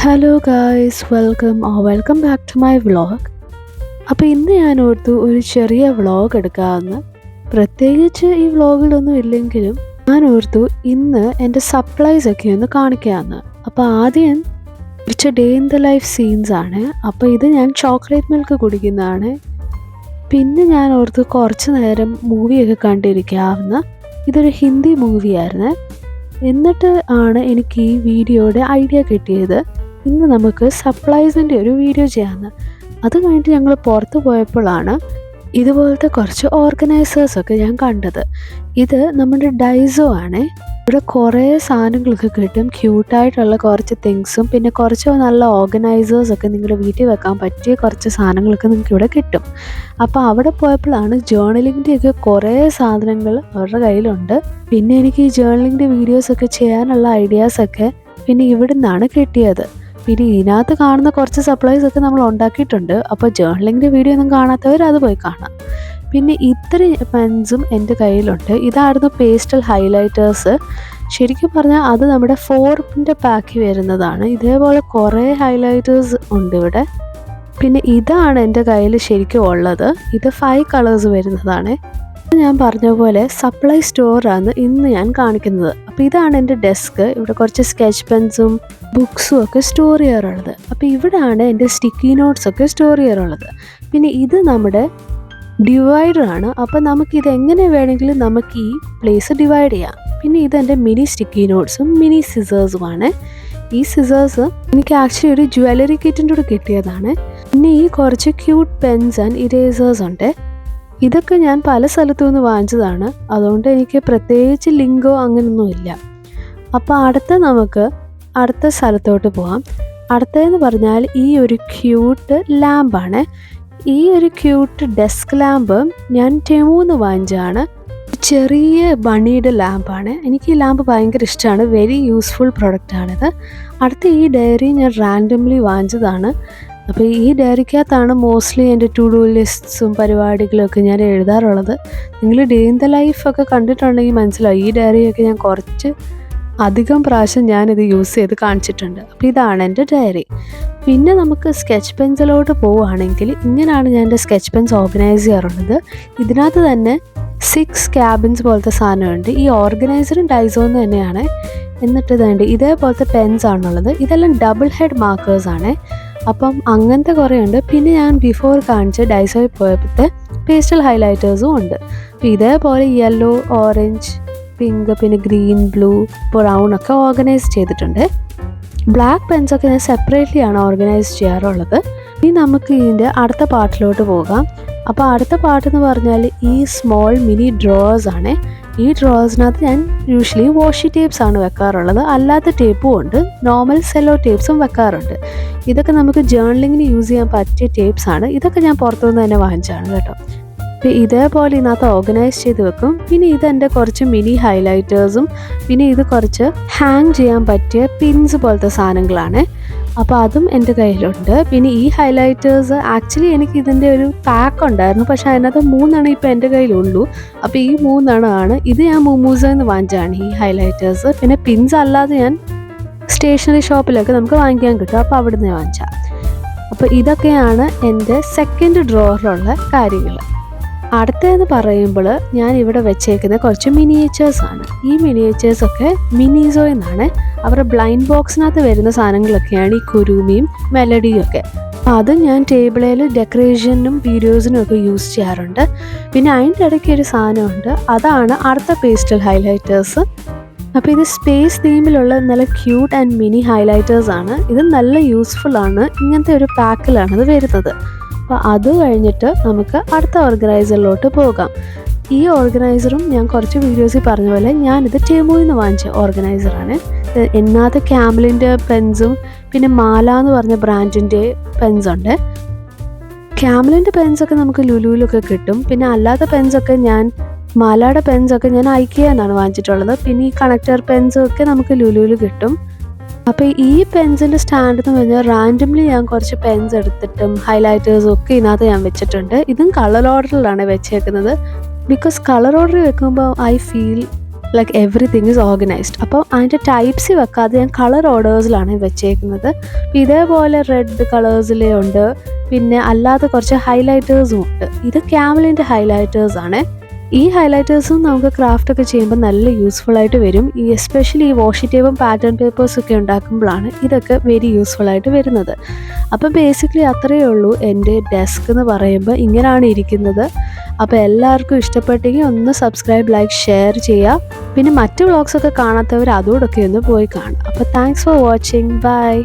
Hello guys, welcome back to my vlog. അപ്പോൾ ഇന്ന് ഞാൻ ഓർത്തു ഒരു ചെറിയ വ്ളോഗ് എടുക്കാമെന്ന്. പ്രത്യേകിച്ച് ഈ വ്ളോഗിലൊന്നും ഇല്ലെങ്കിലും ഞാൻ ഓർത്തു ഇന്ന് എൻ്റെ സപ്ലൈസ് ഒക്കെ ഒന്ന് കാണിക്കാമെന്ന്. അപ്പോൾ ആദ്യം കുറച്ച് day in the life scenes ആണ്. അപ്പോൾ ഇത് ഞാൻ ചോക്ലേറ്റ് മിൽക്ക് കുടിക്കുന്നതാണ്. പിന്നെ ഞാൻ ഓർത്തു കുറച്ച് നേരം മൂവിയൊക്കെ കണ്ടിരിക്കാമെന്ന്. ഇതൊരു ഹിന്ദി മൂവിയായിരുന്നു. എന്നിട്ട് ആണ് എനിക്ക് ഈ വീഡിയോയുടെ ഐഡിയ കിട്ടിയത്. ഇന്ന് നമുക്ക് സപ്ലൈസിൻ്റെ ഒരു വീഡിയോ ചെയ്യാമെന്ന്. അത് കഴിഞ്ഞിട്ട് ഞങ്ങൾ പുറത്ത് പോയപ്പോഴാണ് ഇതുപോലത്തെ കുറച്ച് ഓർഗനൈസേഴ്സൊക്കെ ഞാൻ കണ്ടത്. ഇത് നമ്മുടെ ഡൈസോ ആണ്. ഇവിടെ കുറേ സാധനങ്ങളൊക്കെ കിട്ടും. ക്യൂട്ടായിട്ടുള്ള കുറച്ച് തിങ്സും പിന്നെ കുറച്ച് നല്ല ഓർഗനൈസേഴ്സൊക്കെ നിങ്ങളുടെ വീട്ടിൽ വെക്കാൻ പറ്റിയ കുറച്ച് സാധനങ്ങളൊക്കെ നിങ്ങൾക്ക് ഇവിടെ കിട്ടും. അപ്പോൾ അവിടെ പോയപ്പോഴാണ് ജേർണലിങ്ങിൻ്റെയൊക്കെ കുറേ സാധനങ്ങൾ അവരുടെ കയ്യിലുണ്ട്. പിന്നെ എനിക്ക് ഈ ജേർണലിങ്ങിൻ്റെ വീഡിയോസൊക്കെ ചെയ്യാനുള്ള ഐഡിയാസൊക്കെ പിന്നെ ഇവിടെ നിന്നാണ് കിട്ടിയത്. പിന്നെ ഇതിനകത്ത് കാണുന്ന കുറച്ച് സപ്ലൈസൊക്കെ നമ്മൾ ഉണ്ടാക്കിയിട്ടുണ്ട്. അപ്പോൾ ജേർണലിങ്ങിൻ്റെ വീഡിയോ ഒന്നും കാണാത്തവർ അത് പോയി കാണാം. പിന്നെ ഇത്രയും പെൻസും എൻ്റെ കയ്യിലുണ്ട്. ഇതായിരുന്നു പേസ്റ്റൽ ഹൈലൈറ്റേഴ്സ്. ശരിക്കും പറഞ്ഞാൽ അത് നമ്മുടെ 4 പാക്കിൽ വരുന്നതാണ്. ഇതേപോലെ കുറേ ഹൈലൈറ്റേഴ്സ് ഉണ്ട് ഇവിടെ. പിന്നെ ഇതാണ് എൻ്റെ കയ്യിൽ ശരിക്കും ഉള്ളത്. ഇത് 5 കളേഴ്സ് വരുന്നതാണ്. ഞാൻ പറഞ്ഞ പോലെ സപ്ലൈ സ്റ്റോറാണ് ഇന്ന് ഞാൻ കാണിക്കുന്നത്. അപ്പോൾ ഇതാണ് എൻ്റെ ഡെസ്ക്. ഇവിടെ കുറച്ച് സ്കെച്ച് പെൻസും ബുക്സും ഒക്കെ സ്റ്റോർ ചെയ്യാറുള്ളത്. അപ്പോൾ ഇവിടെയാണ് എൻ്റെ സ്റ്റിക്കി നോട്ട്സൊക്കെ സ്റ്റോർ ചെയ്യാറുള്ളത്. പിന്നെ ഇത് നമ്മുടെ ഡിവൈഡറാണ്. അപ്പോൾ നമുക്കിത് എങ്ങനെ വേണമെങ്കിലും നമുക്ക് ഈ പ്ലേസ് ഡിവൈഡ് ചെയ്യാം. പിന്നെ ഇതെൻ്റെ മിനി സ്റ്റിക്കി നോട്ട്സും മിനി സിസേഴ്സുമാണ്. ഈ സിസേഴ്സ് എനിക്ക് ആക്ച്വലി ഒരു ജ്വല്ലറി കിറ്റിൻ്റെ കൂടെ കിട്ടിയതാണ്. പിന്നെ ഈ കുറച്ച് ക്യൂട്ട് പെൻസ് ആൻഡ് ഇറേസേഴ്സ് ഉണ്ട്. ഇതൊക്കെ ഞാൻ പല സ്ഥലത്തു നിന്ന് വാങ്ങിച്ചതാണ്. അതുകൊണ്ട് എനിക്ക് പ്രത്യേകിച്ച് ലിങ്കോ അങ്ങനെയൊന്നുമില്ല. അപ്പോൾ നമുക്ക് അടുത്ത സ്ഥലത്തോട്ട് പോകാം. അടുത്തതെന്ന് പറഞ്ഞാൽ ഈ ഒരു ക്യൂട്ട് ലാമ്പാണ്. ഈ ഒരു ക്യൂട്ട് ഡെസ്ക് ലാമ്പ് ഞാൻ ടെമൂന്ന് വാങ്ങിച്ചതാണ്. ചെറിയ ബണിയുടെ ലാമ്പാണ്. എനിക്ക് ഈ ലാമ്പ് ഭയങ്കര ഇഷ്ടമാണ്. വെരി യൂസ്ഫുൾ പ്രൊഡക്റ്റാണിത്. അടുത്ത ഈ ഡയറി ഞാൻ റാൻഡംലി വാങ്ങിച്ചതാണ്. അപ്പോൾ ഈ ഡയറിക്കകത്താണ് മോസ്റ്റ്ലി എൻ്റെ ടു ഡു ലിസ്റ്റ്സും പരിപാടികളൊക്കെ ഞാൻ എഴുതാറുള്ളത്. നിങ്ങൾ ഡേ ഇൻ ദ ലൈഫൊക്കെ കണ്ടിട്ടുണ്ടെങ്കിൽ മനസ്സിലാവും. ഈ ഡയറിയൊക്കെ ഞാൻ കുറച്ച് അധികം പ്രാവശ്യം ഞാനിത് യൂസ് ചെയ്ത് കാണിച്ചിട്ടുണ്ട്. അപ്പോൾ ഇതാണ് എൻ്റെ ഡയറി. പിന്നെ നമുക്ക് സ്കെച്ച് പെൻസിലോട്ട് പോവുകയാണെങ്കിൽ ഇങ്ങനെയാണ് ഞാൻ എൻ്റെ സ്കെച്ച് പെൻസ് ഓർഗനൈസ് ചെയ്യാറുള്ളത്. ഇതിനകത്ത് തന്നെ 6 ക്യാബിൻസ് പോലത്തെ സാധനമുണ്ട്. ഈ ഓർഗനൈസറും ഡൈസോന്ന് തന്നെയാണ്. എന്നിട്ട് ഇതുണ്ട് ഇതേപോലത്തെ പെൻസ് ആണുള്ളത്. ഇതെല്ലാം ഡബിൾ ഹെഡ് മാർക്കേഴ്സാണ്. അപ്പം അങ്ങനത്തെ കുറേ ഉണ്ട്. പിന്നെ ഞാൻ ബിഫോർ കാണിച്ച ഡൈസോയിൽ പോയപ്പോഴത്തെ പേസ്റ്റൽ ഹൈലൈറ്റേഴ്സും ഉണ്ട്. അപ്പോൾ ഇതേപോലെ യെല്ലോ, ഓറഞ്ച്, പിങ്ക്, പിന്നെ ഗ്രീൻ, ബ്ലൂ, ബ്രൗൺ ഒക്കെ ഓർഗനൈസ് ചെയ്തിട്ടുണ്ട്. ബ്ലാക്ക് പെൻസൊക്കെ ഞാൻ സെപ്പറേറ്റ്ലി ആണ് ഓർഗനൈസ് ചെയ്യാറുള്ളത്. ഇനി നമുക്ക് ഇതിൻ്റെ അടുത്ത പാർട്ടിലോട്ട് പോകാം. അപ്പോൾ അടുത്ത പാർട്ടെന്ന് പറഞ്ഞാൽ ഈ സ്മോൾ മിനി ഡ്രോവേഴ്സ് ആണ്. ഈ ഡ്രോവേഴ്സിനകത്ത് ഞാൻ യൂഷ്വലി വാഷി ടേപ്സ് ആണ് വെക്കാറുള്ളത്. അല്ലാത്ത ടേപ്പും ഉണ്ട്. നോർമൽ സെല്ലോ ടേപ്സും വെക്കാറുണ്ട്. ഇതൊക്കെ നമുക്ക് ജേർണലിങ്ങിന് യൂസ് ചെയ്യാൻ പറ്റിയ ടേപ്സ് ആണ്. ഇതൊക്കെ ഞാൻ പുറത്തുനിന്ന് തന്നെ വാങ്ങിച്ചാണ് കേട്ടോ. അപ്പോൾ ഇതേപോലെ ഇതിനകത്ത് ഓർഗനൈസ് ചെയ്ത് വെക്കും. പിന്നെ ഇതെൻ്റെ കുറച്ച് മിനി ഹൈലൈറ്റേഴ്സും പിന്നെ ഇത് കുറച്ച് ഹാങ് ചെയ്യാൻ പറ്റിയ പിൻസ് പോലത്തെ സാധനങ്ങളാണ്. അപ്പോൾ അതും എൻ്റെ കയ്യിലുണ്ട്. പിന്നെ ഈ ഹൈലൈറ്റേഴ്സ് ആക്ച്വലി എനിക്ക് ഇതിൻ്റെ ഒരു പാക്ക് ഉണ്ടായിരുന്നു. പക്ഷേ അതിനകത്ത് 3 ഇപ്പോൾ എൻ്റെ കയ്യിലുള്ളൂ. അപ്പോൾ ഈ 3 ഇത് ഞാൻ മുമൂസിൽ നിന്ന് വാങ്ങിച്ചതാണ് ഈ ഹൈലൈറ്റേഴ്സ്. പിന്നെ പിൻസ് അല്ലാതെ ഞാൻ സ്റ്റേഷനറി ഷോപ്പിലൊക്കെ നമുക്ക് വാങ്ങിക്കാൻ കിട്ടും. അപ്പോൾ അവിടെ നിന്ന് വാങ്ങിച്ചാൽ. അപ്പോൾ ഇതൊക്കെയാണ് എൻ്റെ സെക്കൻഡ് ഡ്രോവറിലുള്ള കാര്യങ്ങൾ. അടുത്തതെന്ന് പറയുമ്പോൾ ഞാൻ ഇവിടെ വെച്ചേക്കുന്ന കുറച്ച് മിനിയേച്ചേഴ്സാണ്. ഈ മിനിയേച്ചേഴ്സൊക്കെ മിനിസോയിൽ നിന്നാണ്. അവരുടെ ബ്ലൈൻഡ് ബോക്സിനകത്ത് വരുന്ന സാധനങ്ങളൊക്കെയാണ് ഈ കുരുമിയും മെലഡിയും ഒക്കെ. അപ്പോൾ അതും ഞാൻ ടേബിളിൽ ഡെക്കറേഷനും വീഡിയോസിനും ഒക്കെ യൂസ് ചെയ്യാറുണ്ട്. പിന്നെ അതിൻ്റെ ഇടയ്ക്ക് ഒരു സാധനമുണ്ട്. അതാണ് അടുത്ത പേസ്റ്റൽ ഹൈലൈറ്റേഴ്സ്. അപ്പോൾ ഇത് സ്പേസ് തീമിലുള്ള നല്ല ക്യൂട്ട് ആൻഡ് മിനി ഹൈലൈറ്റേഴ്സാണ്. ഇത് നല്ല യൂസ്ഫുള്ളാണ്. ഇങ്ങനത്തെ ഒരു പാക്കിലാണ് ഇത് വരുന്നത്. അപ്പോൾ അത് കഴിഞ്ഞിട്ട് നമുക്ക് അടുത്ത ഓർഗനൈസറിലോട്ട് പോകാം. ഈ ഓർഗനൈസറും ഞാൻ കുറച്ച് വീഡിയോസിൽ പറഞ്ഞ പോലെ ഞാനിത് ടെമുയിൽ നിന്ന് വാങ്ങിച്ച ഓർഗനൈസറാണ്. ഇതിനകത്ത് ക്യാമലിൻ്റെ പെൻസും പിന്നെ മാല എന്ന് പറഞ്ഞ ബ്രാൻഡിൻ്റെ പെൻസുണ്ട്. ക്യാമലിൻ്റെ പെൻസൊക്കെ നമുക്ക് ലുലുവിലൊക്കെ കിട്ടും. പിന്നെ അല്ലാത്ത പെൻസൊക്കെ മാലയുടെ പെൻസൊക്കെ ഞാൻ ഐക്കിയെന്നാണ് വാങ്ങിച്ചിട്ടുള്ളത്. പിന്നെ ഈ കണക്ടർ പെൻസൊക്കെ നമുക്ക് ലുലുവിൽ കിട്ടും. അപ്പോൾ ഈ പെൻസിൻ്റെ സ്റ്റാൻഡ് എന്ന് പറഞ്ഞാൽ റാൻഡംലി ഞാൻ കുറച്ച് പെൻസ് എടുത്തിട്ടും ഹൈലൈറ്റേഴ്സും ഒക്കെ ഇതിനകത്ത് ഞാൻ വെച്ചിട്ടുണ്ട്. ഇതും കളർ ഓർഡറിലാണ് വെച്ചേക്കുന്നത്. ബിക്കോസ് കളർ ഓർഡർ വെക്കുമ്പോൾ I feel like everything is organised. അപ്പോൾ അതിൻ്റെ ടൈപ്സ് വെക്കാതെ ഞാൻ കളർ ഓർഡേഴ്സിലാണ് വെച്ചേക്കുന്നത്. ഇതേപോലെ റെഡ് കളേഴ്സിലേ ഉണ്ട്, പിന്നെ അല്ലാതെ കുറച്ച് ഹൈലൈറ്റേഴ്സും ഉണ്ട്. ഇത് ക്യാമലിൻ്റെ ഹൈലൈറ്റേഴ്സാണ്. ഈ ഹൈലൈറ്റേഴ്സും നമുക്ക് ക്രാഫ്റ്റൊക്കെ ചെയ്യുമ്പോൾ നല്ല യൂസ്ഫുൾ ആയിട്ട് വരും. എസ്പെഷ്യലി ഈ വാഷി ടേപ്പും പാറ്റേൺ പേപ്പേഴ്സൊക്കെ ഉണ്ടാക്കുമ്പോഴാണ് ഇതൊക്കെ വെരി യൂസ്ഫുൾ ആയിട്ട് വരുന്നത്. അപ്പോൾ ബേസിക്കലി അത്രയേ ഉള്ളൂ. എൻ്റെ ഡെസ്ക് എന്ന് പറയുമ്പോൾ ഇങ്ങനെയാണ് ഇരിക്കുന്നത്. അപ്പോൾ എല്ലാവർക്കും ഇഷ്ടപ്പെട്ടെങ്കിൽ ഒന്ന് സബ്സ്ക്രൈബ്, ലൈക്ക്, ഷെയർ ചെയ്യുക. പിന്നെ മറ്റ് വ്ളോഗ്സൊക്കെ കാണാത്തവർ അതോടൊക്കെ ഒന്ന് പോയി കാണും. അപ്പോൾ താങ്ക്സ് ഫോർ വാച്ചിങ്. ബൈ.